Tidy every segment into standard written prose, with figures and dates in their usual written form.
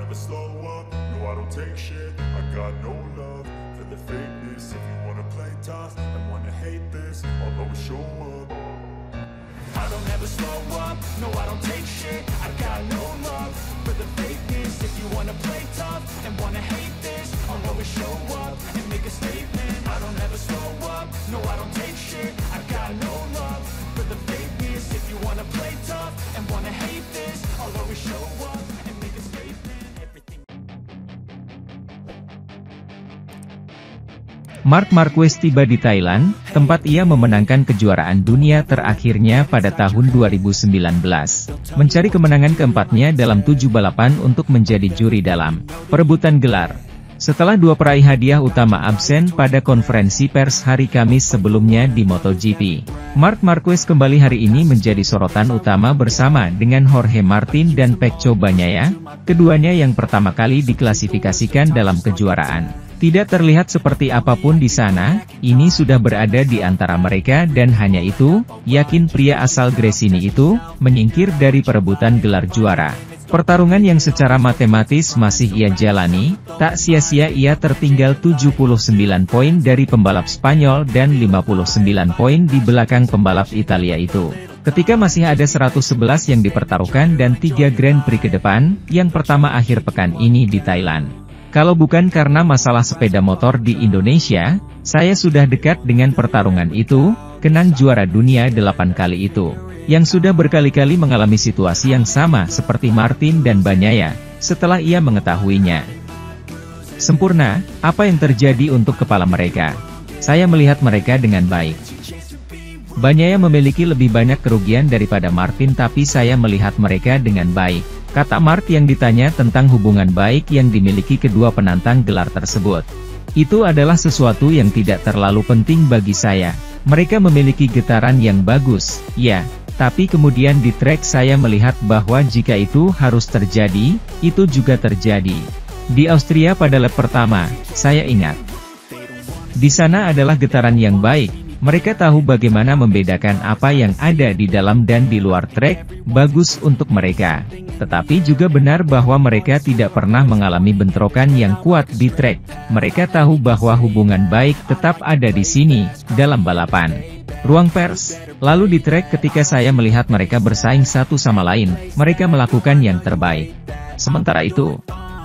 never slow up, no I don't take shit. I got no love for the fakeness. If you wanna play tough and wanna hate this, I'll always show up. I don't ever slow up, no I don't take shit. I got no love for the fakeness. If you wanna play tough and wanna hate this, I'll always show up and make a statement. I don't ever slow up, no I don't take shit. I got no love for the fakeness. If you wanna play tough and wanna hate this, I'll always show up and make a statement. Everything. Marc Marquez tiba di Thailand, tempat ia memenangkan kejuaraan dunia terakhirnya pada tahun 2019. Mencari kemenangan keempatnya dalam 7 balapan untuk menjadi juri dalam perebutan gelar. Setelah dua peraih hadiah utama absen pada konferensi pers hari Kamis sebelumnya di MotoGP, Marc Marquez kembali hari ini menjadi sorotan utama bersama dengan Jorge Martin dan Pecco Bagnaia, keduanya yang pertama kali diklasifikasikan dalam kejuaraan. Tidak terlihat seperti apapun di sana, ini sudah berada di antara mereka dan hanya itu, yakin pria asal Gresini itu, menyingkir dari perebutan gelar juara. Pertarungan yang secara matematis masih ia jalani, tak sia-sia ia tertinggal 79 poin dari pembalap Spanyol dan 59 poin di belakang pembalap Italia itu. Ketika masih ada 111 yang dipertaruhkan dan 3 Grand Prix ke depan, yang pertama akhir pekan ini di Thailand. Kalau bukan karena masalah sepeda motor di Indonesia, saya sudah dekat dengan pertarungan itu, kenang juara dunia 8 kali itu, yang sudah berkali-kali mengalami situasi yang sama seperti Martin dan Bagnaia, setelah ia mengetahuinya. Sempurna, apa yang terjadi untuk kepala mereka? Saya melihat mereka dengan baik. Bagnaia memiliki lebih banyak kerugian daripada Martin tapi saya melihat mereka dengan baik, kata Marc yang ditanya tentang hubungan baik yang dimiliki kedua penantang gelar tersebut. Itu adalah sesuatu yang tidak terlalu penting bagi saya. Mereka memiliki getaran yang bagus, ya, tapi kemudian di trek saya melihat bahwa jika itu harus terjadi, itu juga terjadi. Di Austria pada lap pertama, saya ingat. Di sana adalah getaran yang baik. Mereka tahu bagaimana membedakan apa yang ada di dalam dan di luar trek, bagus untuk mereka. Tetapi juga benar bahwa mereka tidak pernah mengalami bentrokan yang kuat di trek. Mereka tahu bahwa hubungan baik tetap ada di sini, dalam balapan. Ruang pers. Lalu di trek ketika saya melihat mereka bersaing satu sama lain, mereka melakukan yang terbaik. Sementara itu,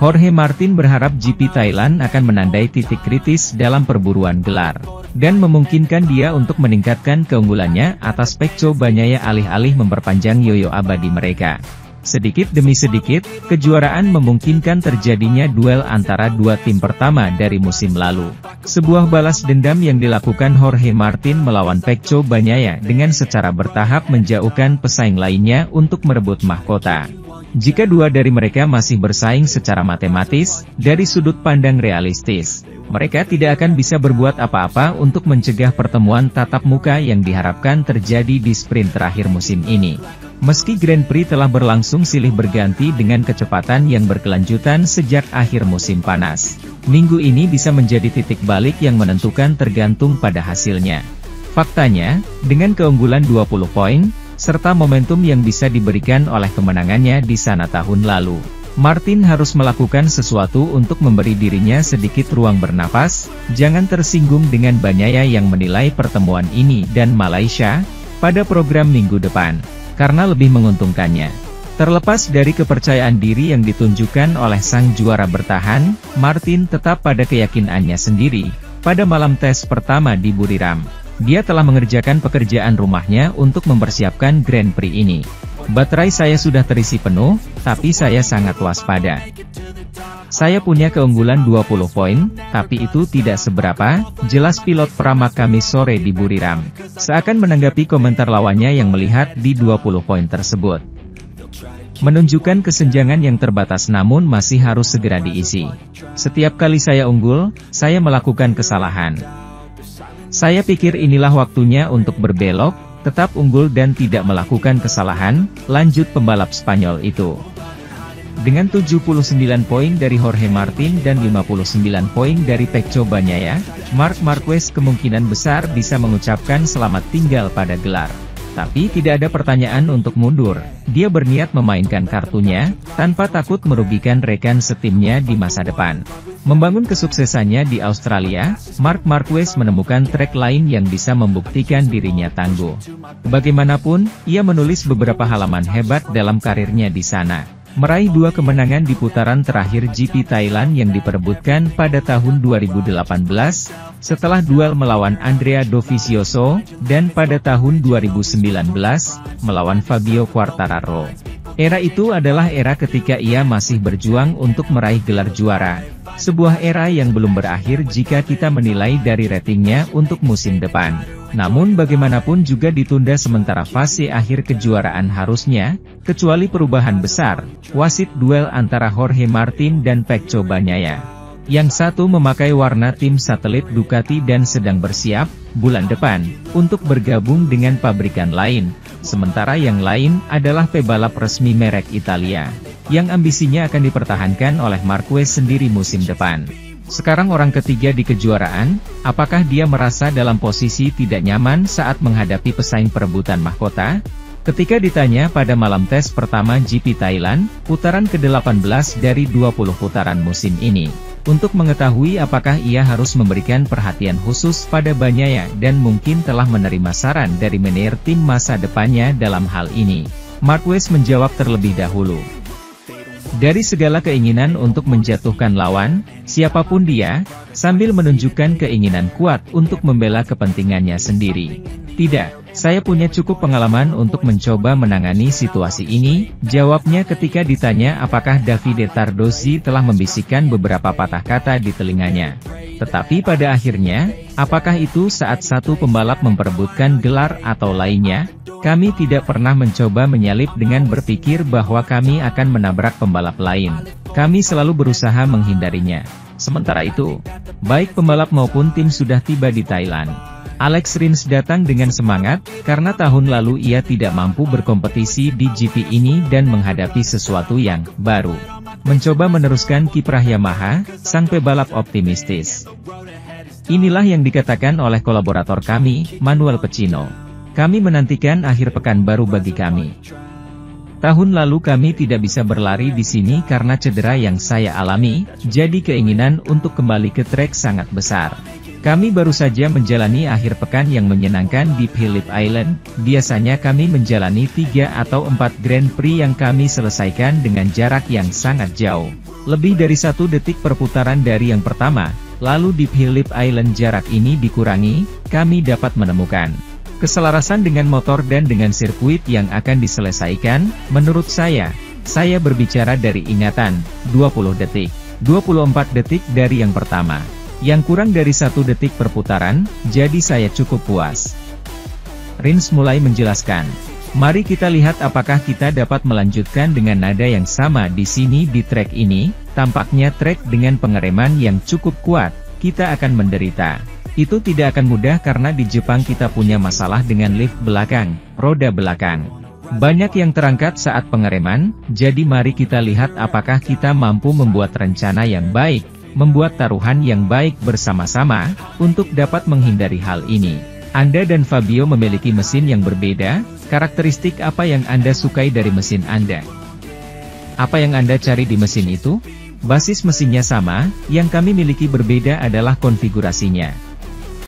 Jorge Martin berharap GP Thailand akan menandai titik kritis dalam perburuan gelar, dan memungkinkan dia untuk meningkatkan keunggulannya atas Pecco Bagnaia alih-alih memperpanjang yoyo abadi mereka. Sedikit demi sedikit, kejuaraan memungkinkan terjadinya duel antara dua tim pertama dari musim lalu. Sebuah balas dendam yang dilakukan Jorge Martin melawan Pecco Bagnaia dengan secara bertahap menjauhkan pesaing lainnya untuk merebut mahkota. Jika dua dari mereka masih bersaing secara matematis, dari sudut pandang realistis, mereka tidak akan bisa berbuat apa-apa untuk mencegah pertemuan tatap muka yang diharapkan terjadi di sprint terakhir musim ini. Meski Grand Prix telah berlangsung silih berganti dengan kecepatan yang berkelanjutan sejak akhir musim panas, minggu ini bisa menjadi titik balik yang menentukan tergantung pada hasilnya. Faktanya, dengan keunggulan 20 poin, serta momentum yang bisa diberikan oleh kemenangannya di sana tahun lalu, Martin harus melakukan sesuatu untuk memberi dirinya sedikit ruang bernapas. Jangan tersinggung dengan Bagnaia yang menilai pertemuan ini dan Malaysia pada program minggu depan, karena lebih menguntungkannya. Terlepas dari kepercayaan diri yang ditunjukkan oleh sang juara bertahan, Martin tetap pada keyakinannya sendiri. Pada malam tes pertama di Buriram, dia telah mengerjakan pekerjaan rumahnya untuk mempersiapkan Grand Prix ini. Baterai saya sudah terisi penuh, tapi saya sangat waspada. Saya punya keunggulan 20 poin, tapi itu tidak seberapa, jelas pilot Pramac Kamis sore di Buriram. Seakan menanggapi komentar lawannya yang melihat di 20 poin tersebut. Menunjukkan kesenjangan yang terbatas namun masih harus segera diisi. Setiap kali saya unggul, saya melakukan kesalahan. Saya pikir inilah waktunya untuk berbelok, tetap unggul dan tidak melakukan kesalahan, lanjut pembalap Spanyol itu. Dengan 79 poin dari Jorge Martin dan 59 poin dari Pecco Bagnaia, Marc Marquez kemungkinan besar bisa mengucapkan selamat tinggal pada gelar. Tapi tidak ada pertanyaan untuk mundur, dia berniat memainkan kartunya, tanpa takut merugikan rekan setimnya di masa depan. Membangun kesuksesannya di Australia, Marc Marquez menemukan trek lain yang bisa membuktikan dirinya tangguh. Bagaimanapun, ia menulis beberapa halaman hebat dalam karirnya di sana. Meraih 2 kemenangan di putaran terakhir GP Thailand yang diperebutkan pada tahun 2018, setelah duel melawan Andrea Dovizioso, dan pada tahun 2019, melawan Fabio Quartararo. Era itu adalah era ketika ia masih berjuang untuk meraih gelar juara. Sebuah era yang belum berakhir jika kita menilai dari ratingnya untuk musim depan. Namun bagaimanapun juga ditunda sementara fase akhir kejuaraan harusnya, kecuali perubahan besar, wasit duel antara Jorge Martin dan Pecco Bagnaia. Yang satu memakai warna tim satelit Ducati dan sedang bersiap, bulan depan, untuk bergabung dengan pabrikan lain, sementara yang lain adalah pebalap resmi merek Italia, yang ambisinya akan dipertahankan oleh Marquez sendiri musim depan. Sekarang orang ketiga di kejuaraan, apakah dia merasa dalam posisi tidak nyaman saat menghadapi pesaing perebutan mahkota? Ketika ditanya pada malam tes pertama GP Thailand, putaran ke-18 dari 20 putaran musim ini, untuk mengetahui apakah ia harus memberikan perhatian khusus pada Bagnaia dan mungkin telah menerima saran dari manajer tim masa depannya dalam hal ini, Marquez menjawab terlebih dahulu. Dari segala keinginan untuk menjatuhkan lawan, siapapun dia, sambil menunjukkan keinginan kuat untuk membela kepentingannya sendiri. Tidak, saya punya cukup pengalaman untuk mencoba menangani situasi ini, jawabnya ketika ditanya apakah Davide Tardozzi telah membisikkan beberapa patah kata di telinganya. Tetapi pada akhirnya, apakah itu saat satu pembalap memperebutkan gelar atau lainnya? Kami tidak pernah mencoba menyalip dengan berpikir bahwa kami akan menabrak pembalap lain. Kami selalu berusaha menghindarinya. Sementara itu, baik pembalap maupun tim sudah tiba di Thailand. Alex Rins datang dengan semangat, karena tahun lalu ia tidak mampu berkompetisi di GP ini dan menghadapi sesuatu yang baru. Mencoba meneruskan kiprah Yamaha, sang pebalap optimistis. Inilah yang dikatakan oleh kolaborator kami, Manuel Pecino. Kami menantikan akhir pekan baru bagi kami. Tahun lalu kami tidak bisa berlari di sini karena cedera yang saya alami, jadi keinginan untuk kembali ke trek sangat besar. Kami baru saja menjalani akhir pekan yang menyenangkan di Phillip Island, biasanya kami menjalani 3 atau 4 Grand Prix yang kami selesaikan dengan jarak yang sangat jauh. Lebih dari 1 detik perputaran dari yang pertama, lalu di Phillip Island jarak ini dikurangi, kami dapat menemukan keselarasan dengan motor dan dengan sirkuit yang akan diselesaikan. Menurut saya berbicara dari ingatan, 20 detik, 24 detik dari yang pertama. Yang kurang dari 1 detik perputaran, jadi saya cukup puas. Rins mulai menjelaskan. Mari kita lihat apakah kita dapat melanjutkan dengan nada yang sama di sini di trek ini. Tampaknya trek dengan pengereman yang cukup kuat, kita akan menderita. Itu tidak akan mudah karena di Jepang kita punya masalah dengan lift belakang, roda belakang. Banyak yang terangkat saat pengereman, jadi mari kita lihat apakah kita mampu membuat rencana yang baik, membuat taruhan yang baik bersama-sama, untuk dapat menghindari hal ini. Anda dan Fabio memiliki mesin yang berbeda, karakteristik apa yang Anda sukai dari mesin Anda? Apa yang Anda cari di mesin itu? Basis mesinnya sama, yang kami miliki berbeda adalah konfigurasinya.